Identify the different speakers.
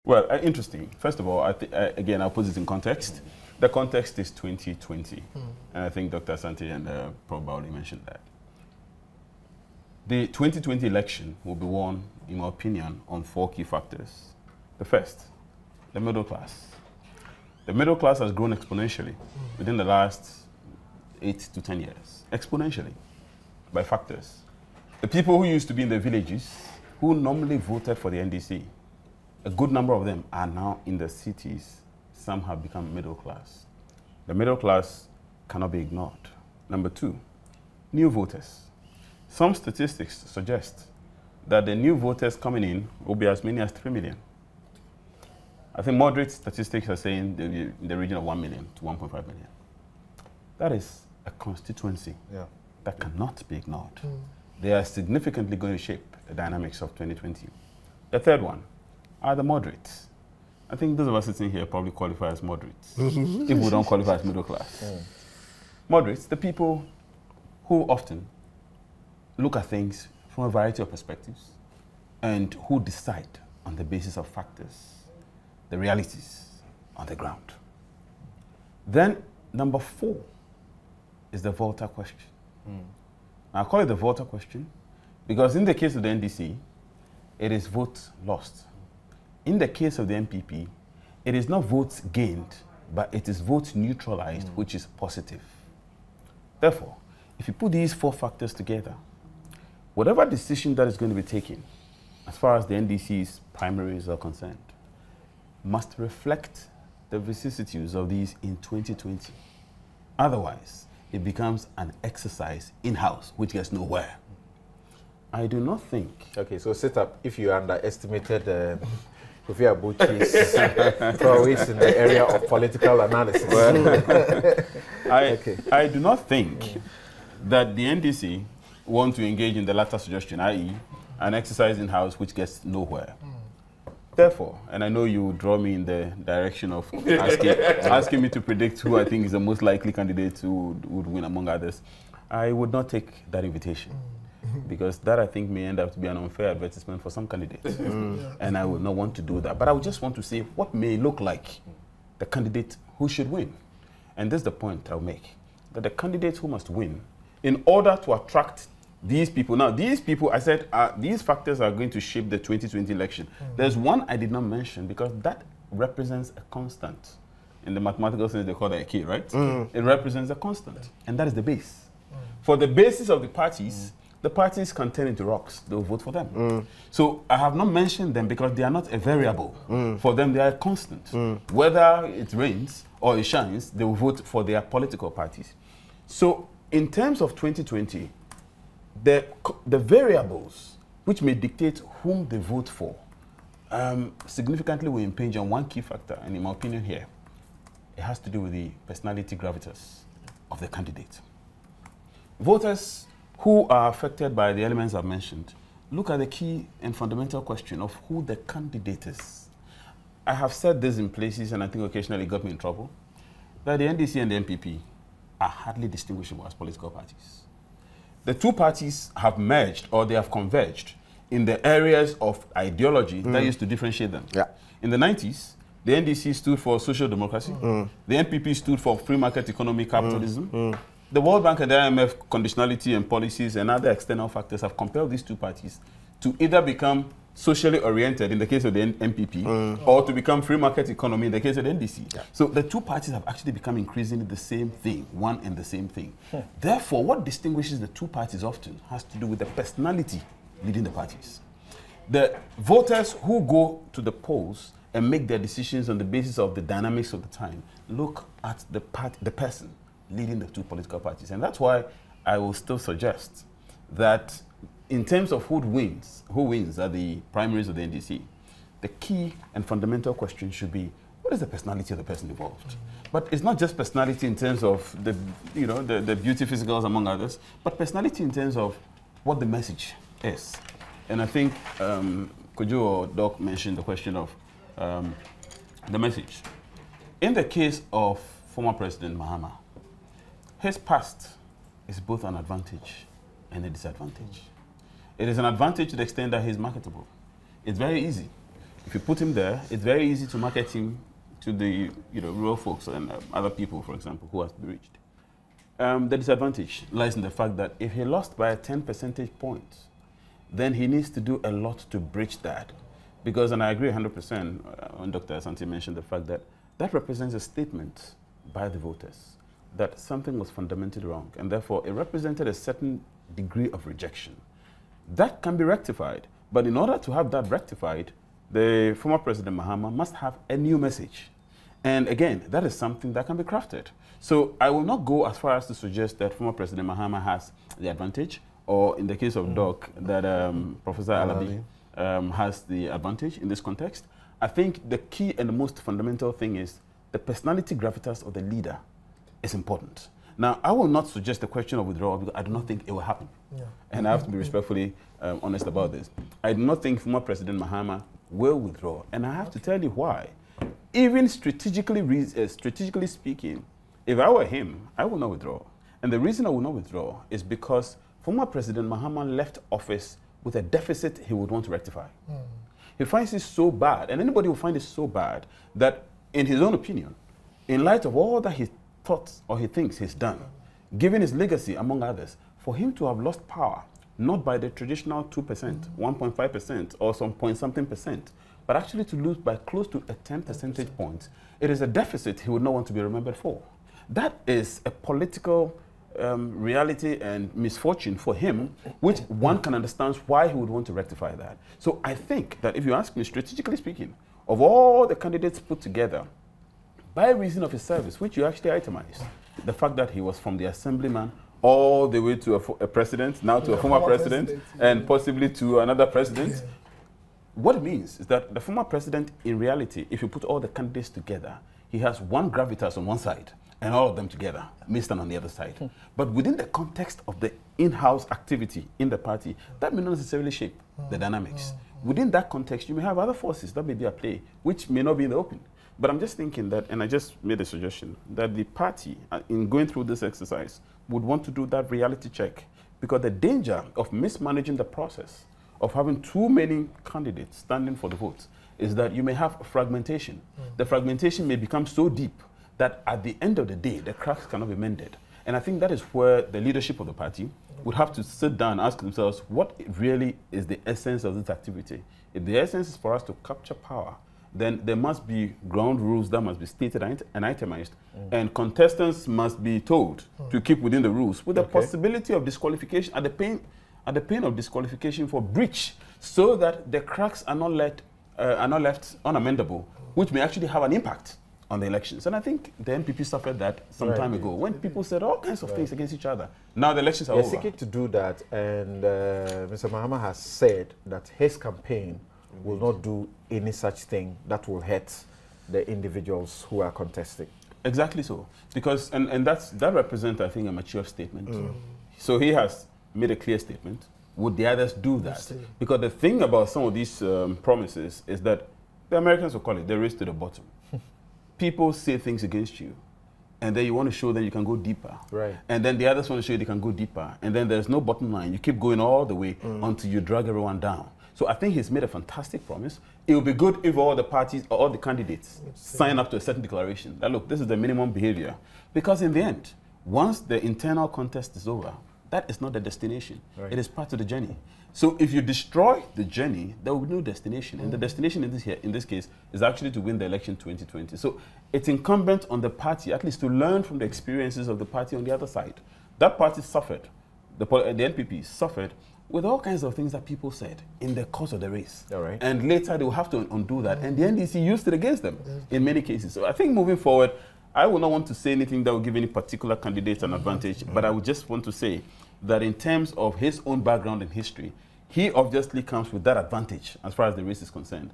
Speaker 1: Well, interesting. First of all, again, I'll put it in context. The context is 2020. And I think Dr. Asante and Prof. Baoli mentioned that. The 2020 election will be won, in my opinion, on 4 key factors. The first, the middle class. The middle class has grown exponentially within the last 8 to 10 years. Exponentially, by factors. The people who used to be in the villages, who normally voted for the NDC, a good number of them are now in the cities. Some have become middle class. The middle class cannot be ignored. Number 2, new voters. Some statistics suggest that the new voters coming in will be as many as 3 million. I think moderate statistics are saying they'll be in the region of 1 million to 1.5 million. That is a constituency that cannot be ignored. They are significantly going to shape the dynamics of 2020. The third one are the moderates. I think those of us sitting here probably qualify as moderates, if we don't qualify as middle class. Moderates, the people who often look at things from a variety of perspectives and who decide on the basis of factors, the realities on the ground. Then, number 4 is the voter question. I call it the voter question because in the case of the NDC, it is votes lost. In the case of the MPP, it is not votes gained, but it is votes neutralized, which is positive. Therefore, if you put these 4 factors together, whatever decision that is going to be taken, as far as the NDC's primaries are concerned, must reflect the vicissitudes of these in 2020. Otherwise, it becomes an exercise in-house, which gets nowhere. I do not think...
Speaker 2: Okay, so set up, if you underestimated Kofi Abotsi's prowess in the area of political analysis.
Speaker 1: I do not think that the NDC want to engage in the latter suggestion, i.e. an exercise in-house which gets nowhere. Therefore, and I know you draw me in the direction of asking me to predict who I think is the most likely candidate who would win among others, I would not take that invitation. Because that, I think, may end up to be an unfair advertisement for some candidates. And I would not want to do that. But I would just want to say what may look like the candidate who should win. And this is the point I'll make. That the candidates who must win, in order to attract these people. Now, these people, I said, these factors are going to shape the 2020 election. There's one I did not mention because that represents a constant. In the mathematical sense, they call that a key, right? It represents a constant. And that is the base. For the basis of the parties can turn into rocks. They'll vote for them. So I have not mentioned them because they are not a variable. For them, they are a constant. Whether it rains or it shines, they will vote for their political parties. So in terms of 2020, the variables which may dictate whom they vote for significantly will impinge on one key factor, and in my opinion here, it has to do with the personality gravitas of the candidate. Voters who are affected by the elements I've mentioned look at the key and fundamental question of who the candidate is. I have said this in places, and I think occasionally got me in trouble, that the NDC and the MPP are hardly distinguishable as political parties. The 2 parties have merged, or they have converged, in the areas of ideology that used to differentiate them. In the 90s, the NDC stood for social democracy. The MPP stood for free market economy, capitalism. The World Bank and the IMF conditionality and policies and other external factors have compelled these 2 parties to either become socially oriented in the case of the MPP or to become free market economy in the case of the NDC. So the 2 parties have actually become increasingly the same thing, one and the same thing. Therefore, what distinguishes the 2 parties often has to do with the personality leading the parties. The voters who go to the polls and make their decisions on the basis of the dynamics of the time look at the person leading the 2 political parties. And that's why I will still suggest that in terms of who wins at the primaries of the NDC, the key and fundamental question should be, what is the personality of the person involved? But it's not just personality in terms of the beauty physicals among others, but personality in terms of what the message is. And I think Kojo or Doc mentioned the question of the message. In the case of former President Mahama, his past is both an advantage and a disadvantage. It is an advantage to the extent that he's marketable. It's very easy If you put him there, it's very easy to market him to the rural folks and other people, for example, who has to be reached. The disadvantage lies in the fact that if he lost by 10 percentage points, then he needs to do a lot to bridge that. Because, and I agree 100% when Dr. Asante mentioned the fact that that represents a statement by the voters that something was fundamentally wrong, and therefore it represented a certain degree of rejection. That can be rectified, but in order to have that rectified, the former President Mahama must have a new message. And again, that is something that can be crafted. So I will not go as far as to suggest that former President Mahama has the advantage, or in the case of Doc, that Professor Alabi has the advantage in this context. I think the key and the most fundamental thing is the personality gravitas of the leader is important. Now, I will not suggest the question of withdrawal because I do not think it will happen. Yeah. And I have to be respectfully honest about this. I do not think former President Mahama will withdraw. And I have to tell you why. Even strategically speaking, if I were him, I will not withdraw. And the reason I will not withdraw is because former President Mahama left office with a deficit he would want to rectify. He finds it so bad, and anybody will find it so bad, that in his own opinion, in light of all that he thought or he thinks he's done, given his legacy, among others, for him to have lost power, not by the traditional 2%, 1.5%, or some point-something percent, but actually to lose by close to a 10 percentage points, it is a deficit he would not want to be remembered for. That is a political reality and misfortune for him, which one can understand why he would want to rectify that. So I think that if you ask me, strategically speaking, of all the candidates put together, by reason of his service, which you actually itemized, the fact that he was from the assemblyman all the way to a president, now to a former president, and possibly to another president. What it means is that the former president, in reality, if you put all the candidates together, he has one gravitas on one side and all of them together, mixed on the other side. But within the context of the in-house activity in the party, that may not necessarily shape the dynamics. Within that context, you may have other forces that may be at play, which may not be in the open. But I'm just thinking that, and I just made a suggestion, that the party, in going through this exercise, would want to do that reality check, because the danger of mismanaging the process, of having too many candidates standing for the votes, is that you may have fragmentation. The fragmentation may become so deep that at the end of the day, the cracks cannot be mended. And I think that is where the leadership of the party would have to sit down and ask themselves, what really is the essence of this activity? If the essence is for us to capture power, then there must be ground rules that must be stated and itemized, and contestants must be told to keep within the rules, with the possibility of disqualification at the pain of disqualification for breach, so that the cracks are not left unamendable, which may actually have an impact on the elections. And I think the NPP suffered that some time ago, when people said all kinds of things against each other. Now the elections are over.
Speaker 2: They're seeking to do that, and Mr. Mahama has said that his campaign will not do any such thing that will hurt the individuals who are contesting.
Speaker 1: Exactly so. Because, and that represents, I think, a mature statement. So he has made a clear statement. Would the others do that? Because the thing about some of these promises is that the Americans will call it the race to the bottom. People say things against you, and then you want to show that you can go deeper. Right. And then the others want to show you they can go deeper. And then there's no bottom line. You keep going all the way until you drag everyone down. So I think he's made a fantastic promise. It would be good if all the parties or all the candidates sign up to a certain declaration that, look, this is the minimum behavior. Because in the end, once the internal contest is over, that is not the destination. Right. It is part of the journey. So if you destroy the journey, there will be no destination. And the destination in this case is actually to win the election 2020. So it's incumbent on the party, at least, to learn from the experiences of the party on the other side. That party suffered, the NPP suffered, with all kinds of things that people said in the course of the race. And later they will have to undo that. And the NDC used it against them in many cases. So I think moving forward, I will not want to say anything that will give any particular candidate an advantage, but I would just want to say that in terms of his own background and history, he obviously comes with that advantage as far as the race is concerned.